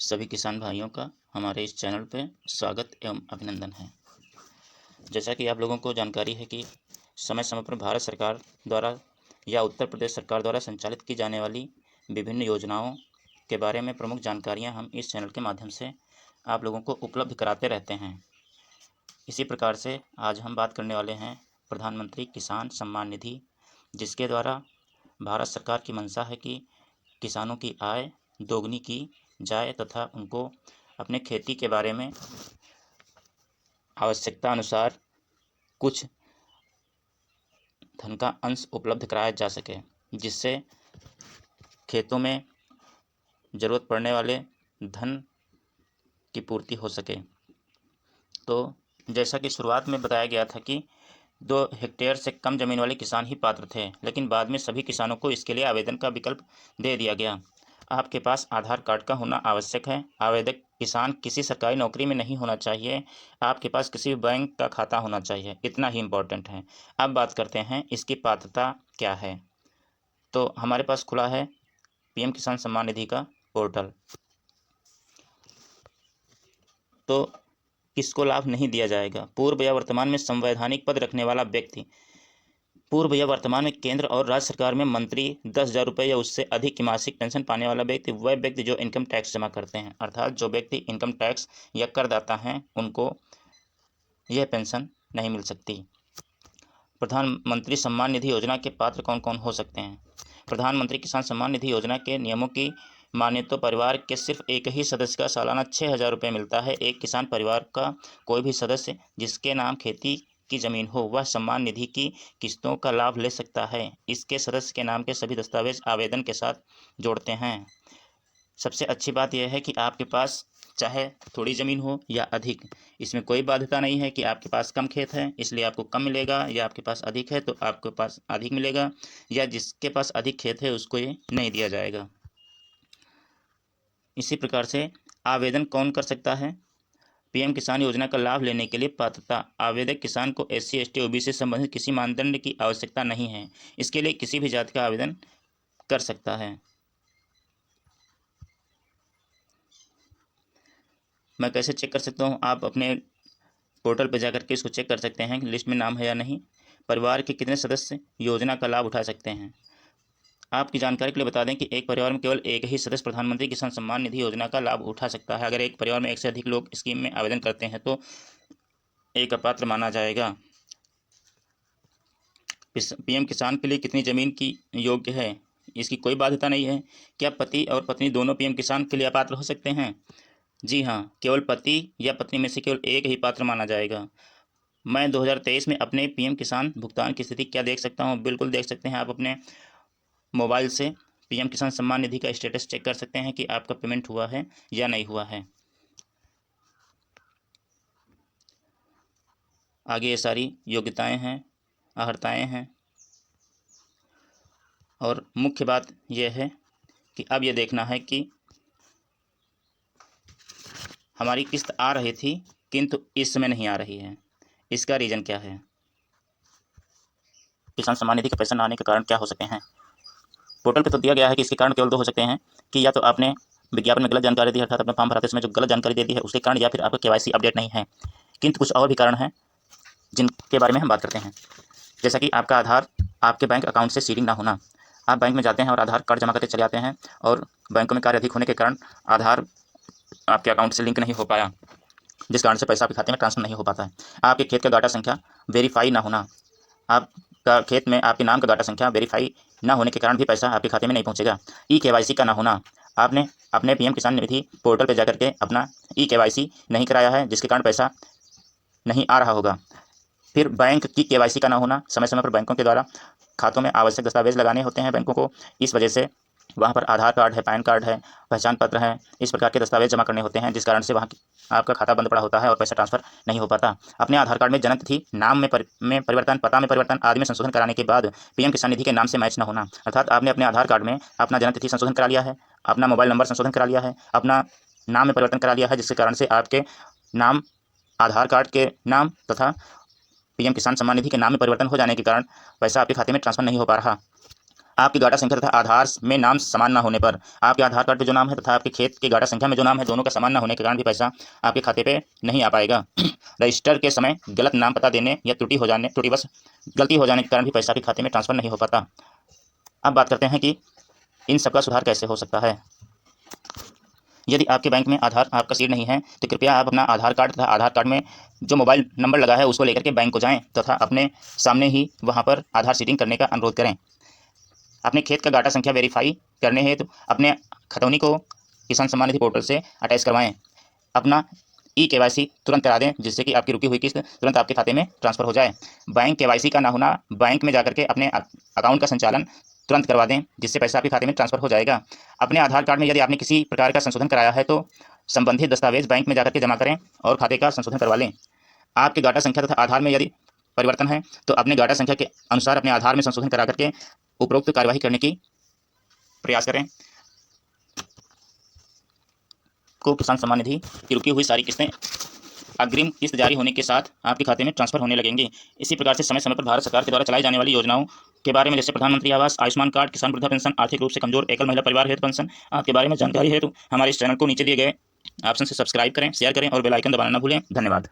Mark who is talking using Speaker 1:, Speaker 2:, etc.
Speaker 1: सभी किसान भाइयों का हमारे इस चैनल पे स्वागत एवं अभिनंदन है। जैसा कि आप लोगों को जानकारी है कि समय समय पर भारत सरकार द्वारा या उत्तर प्रदेश सरकार द्वारा संचालित की जाने वाली विभिन्न योजनाओं के बारे में प्रमुख जानकारियां हम इस चैनल के माध्यम से आप लोगों को उपलब्ध कराते रहते हैं। इसी प्रकार से आज हम बात करने वाले हैं प्रधानमंत्री किसान सम्मान निधि, जिसके द्वारा भारत सरकार की मंशा है कि किसानों की आय दोगुनी की जाए तथा उनको अपने खेती के बारे में आवश्यकता अनुसार कुछ धन का अंश उपलब्ध कराया जा सके, जिससे खेतों में ज़रूरत पड़ने वाले धन की पूर्ति हो सके। तो जैसा कि शुरुआत में बताया गया था कि 2 हेक्टेयर से कम जमीन वाले किसान ही पात्र थे, लेकिन बाद में सभी किसानों को इसके लिए आवेदन का विकल्प दे दिया गया। आपके पास आधार कार्ड का होना आवश्यक है। आवेदक किसान किसी सरकारी नौकरी में नहीं होना चाहिए। आपके पास किसी भी बैंक का खाता होना चाहिए, इतना ही इम्पोर्टेंट है। अब बात करते हैं इसकी पात्रता क्या है। तो हमारे पास खुला है पीएम किसान सम्मान निधि का पोर्टल। तो किसको लाभ नहीं दिया जाएगा? पूर्व या वर्तमान में संवैधानिक पद रखने वाला व्यक्ति, पूर्व या वर्तमान में केंद्र और राज्य सरकार में मंत्री, 10,000 रुपये या उससे अधिक की मासिक पेंशन पाने वाला व्यक्ति, वह व्यक्ति जो इनकम टैक्स जमा करते हैं, अर्थात जो व्यक्ति इनकम टैक्स या करदाता हैं, उनको यह पेंशन नहीं मिल सकती। प्रधानमंत्री सम्मान निधि योजना के पात्र कौन कौन हो सकते हैं? प्रधानमंत्री किसान सम्मान निधि योजना के नियमों की माने तो परिवार के सिर्फ एक ही सदस्य का सालाना 6,000 रुपये मिलता है। एक किसान परिवार का कोई भी सदस्य जिसके नाम खेती की जमीन हो, वह सम्मान निधि की किस्तों का लाभ ले सकता है। इसके सदस्य के नाम के सभी दस्तावेज आवेदन के साथ जोड़ते हैं। सबसे अच्छी बात यह है कि आपके पास चाहे थोड़ी ज़मीन हो या अधिक, इसमें कोई बाध्यता नहीं है कि आपके पास कम खेत है इसलिए आपको कम मिलेगा, या आपके पास अधिक है तो आपके पास अधिक मिलेगा, या जिसके पास अधिक खेत है उसको ये नहीं दिया जाएगा। इसी प्रकार से आवेदन कौन कर सकता है? पीएम किसान योजना का लाभ लेने के लिए पात्रता, आवेदक किसान को SC, ST, OBC से संबंधित किसी मानदंड की आवश्यकता नहीं है। इसके लिए किसी भी जाति का आवेदन कर सकता है। मैं कैसे चेक कर सकता हूँ? आप अपने पोर्टल पर जाकर के इसको चेक कर सकते हैं कि लिस्ट में नाम है या नहीं। परिवार के कितने सदस्य योजना का लाभ उठा सकते हैं? आपकी जानकारी के लिए बता दें कि एक परिवार में केवल एक ही सदस्य प्रधानमंत्री किसान सम्मान निधि योजना का लाभ उठा सकता है। अगर एक परिवार में एक से अधिक लोग स्कीम में आवेदन करते हैं तो एक अपात्र माना जाएगा। पीएम किसान के लिए कितनी जमीन की योग्य है? इसकी कोई बाध्यता नहीं है। क्या पति और पत्नी दोनों पीएम किसान के लिए अपात्र हो सकते हैं? जी हाँ, केवल पति या पत्नी में से केवल एक ही पात्र माना जाएगा। मैं 2023 में अपने पीएम किसान भुगतान की स्थिति क्या देख सकता हूँ? बिल्कुल देख सकते हैं। आप अपने मोबाइल से पीएम किसान सम्मान निधि का स्टेटस चेक कर सकते हैं कि आपका पेमेंट हुआ है या नहीं हुआ है। आगे ये सारी योग्यताएं हैं, अर्हताएं हैं, और मुख्य बात यह है कि अब ये देखना है कि हमारी किस्त आ रही थी किंतु इस समय नहीं आ रही है। इसका रीज़न क्या है? किसान सम्मान निधि का पैसा न आने के कारण क्या हो सकते हैं? पोर्टल पे तो दिया गया है कि इसके कारण केवल 2 हो सकते हैं कि या तो आपने विज्ञापन में गलत जानकारी दी, अर्थात अपना फॉर्म भराते समय जो गलत जानकारी दे दी है उसके कारण, या फिर आपका KYC अपडेट नहीं है। किंतु कुछ और भी कारण हैं जिनके बारे में हम बात करते हैं। जैसा कि आपका आधार आपके बैंक अकाउंट से सीडिंग ना होना। आप बैंक में जाते हैं और आधार कार्ड जमा करके चले आते हैं और बैंकों में कार्य अधिक होने के कारण आधार आपके अकाउंट से लिंक नहीं हो पाया, जिस कारण से पैसा आपके खाते में ट्रांसफर नहीं हो पाता है। आपके खेत का गाटा संख्या वेरीफाई ना होना। आपका खेत में आपके नाम का गाटा संख्या वेरीफाई ना होने के कारण भी पैसा आपके खाते में नहीं पहुंचेगा। KYC का ना होना। आपने अपने पीएम किसान निधि पोर्टल पर जाकर के अपना KYC नहीं कराया है, जिसके कारण पैसा नहीं आ रहा होगा। फिर बैंक की KYC का ना होना। समय समय पर बैंकों के द्वारा खातों में आवश्यक दस्तावेज लगाने होते हैं बैंकों को, इस वजह से वहाँ पर आधार कार्ड है, पैन कार्ड है, पहचान पत्र है, इस प्रकार के दस्तावेज जमा करने होते हैं, जिस कारण से वहाँ आपका खाता बंद पड़ा होता है और पैसा ट्रांसफर नहीं हो पाता। अपने आधार कार्ड में जन्म तिथि, नाम में परिवर्तन, पता में परिवर्तन आदि में संशोधन कराने के बाद पीएम किसान निधि के नाम से मैच न होना, अर्थात आपने अपने आधार कार्ड में अपना जन्म तिथि संशोधन करा लिया है, अपना मोबाइल नंबर संशोधन करा लिया है, अपना नाम में परिवर्तन करा लिया है, जिसके कारण से आपके नाम आधार कार्ड के नाम तथा पीएम किसान सम्मान निधि के नाम में परिवर्तन हो जाने के कारण पैसा आपके खाते में ट्रांसफर नहीं हो पा रहा। आपकी गाटा संख्या तथा आधार में नाम समान न होने पर, आपके आधार कार्ड पे जो नाम है तथा आपके खेत के गाटा संख्या में जो नाम है, दोनों का समान न होने के कारण भी पैसा आपके खाते पे नहीं आ पाएगा। रजिस्टर के समय गलत नाम पता देने या त्रुटिवश गलती हो जाने के कारण भी पैसा आपके खाते में ट्रांसफर नहीं हो पाता। अब बात करते हैं कि इन सबका सुधार कैसे हो सकता है। यदि आपके बैंक में आधार आपका सीड नहीं है तो कृपया आप अपना आधार कार्ड तथा आधार कार्ड में जो मोबाइल नंबर लगा है उसको लेकर के बैंक को जाएं तथा अपने सामने ही वहां पर आधार सीडिंग करने का अनुरोध करें। अपने खेत का गाटा संख्या वेरीफाई करने हेतु अपने खतौनी को किसान सम्मान निधि पोर्टल से अटैच करवाएं। अपना KYC तुरंत करा दें जिससे कि आपकी रुकी हुई किस्त तुरंत आपके खाते में ट्रांसफर हो जाए। बैंक KYC का ना होना, बैंक में जाकर के अपने अकाउंट का संचालन तुरंत करवा दें जिससे पैसा आपके खाते में ट्रांसफर हो जाएगा। अपने आधार कार्ड में यदि आपने किसी प्रकार का संशोधन कराया है तो संबंधित दस्तावेज बैंक में जाकर के जमा करें और खाते का संशोधन करवा लें। आपके गाटा संख्या तथा आधार में यदि परिवर्तन है तो अपने गाटा संख्या के अनुसार अपने आधार में संशोधन करा करके उपरोक्त कार्यवाही करने की प्रयास करें। को किसान सम्मान निधि की रुकी हुई सारी किस्तें अग्रिम किस्त जारी होने के साथ आपके खाते में ट्रांसफर होने लगेंगी। इसी प्रकार से समय समय पर भारत सरकार के द्वारा चलाई जाने वाली योजनाओं के बारे में, जैसे प्रधानमंत्री आवास, आयुष्मान कार्ड, किसान वृद्धा पेंशन, आर्थिक रूप से कमजोर एकल महिला परिवार हेतु पेंशन, आपके बारे में जानकारी है तो हमारे इस चैनल को नीचे दिए गए ऑप्शन से सब्सक्राइब करें, शेयर करें और बेल आइकन दबाना न भूलें। धन्यवाद।